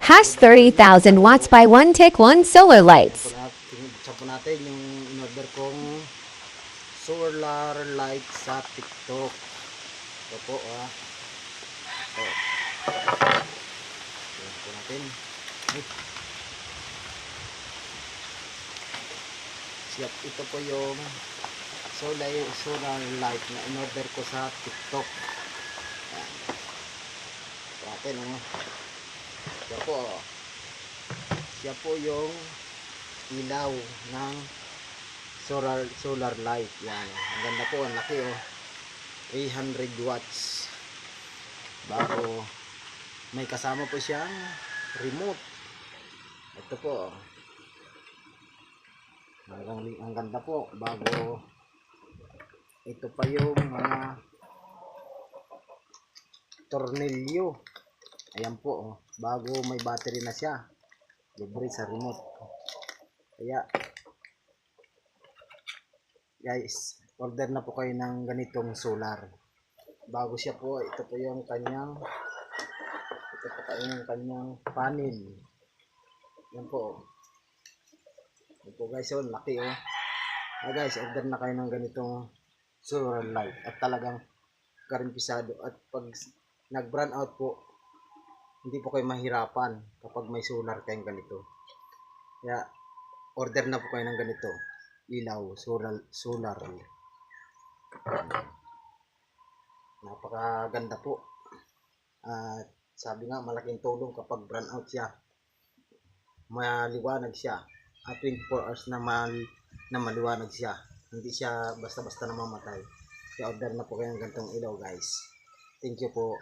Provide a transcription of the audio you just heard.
Has 30,000 watts by 1 tick 1 solar lights. Check po natin yung in-order kong solar light sa TikTok. Ito po Ito. Tignan po natin. Ay. Ito po yung solar light na in-order ko sa TikTok. Ayan. Ito natin siya po yung ilaw ng solar light. Yan, ang ganda po, ang laki 300 watts. Bago may kasama po siyang remote. Ito po ang ganda po. Bago ito pa yung mga tornilyo. Ayan po bago may battery na siya, libre sa remote. Kaya guys, order na po kayo ng ganitong solar. Bago siya po, ito po yung kanyang panel. Yan po. Yan po guys, laki guys, order na kayo ng ganitong solar light at talagang garantisado. At pag nag-brand out po, hindi po kayo mahirapan kapag may solar kayong ganito. Kaya order na po kayo ng ganito, ilaw, solar. Napakaganda po. At sabi nga, malaking tulong kapag brand out siya. Maliwanag siya. At 24 hours na maliwanag siya. Hindi siya basta-basta namamatay. Kaya order na po kayo ng ganitong ilaw guys. Thank you po.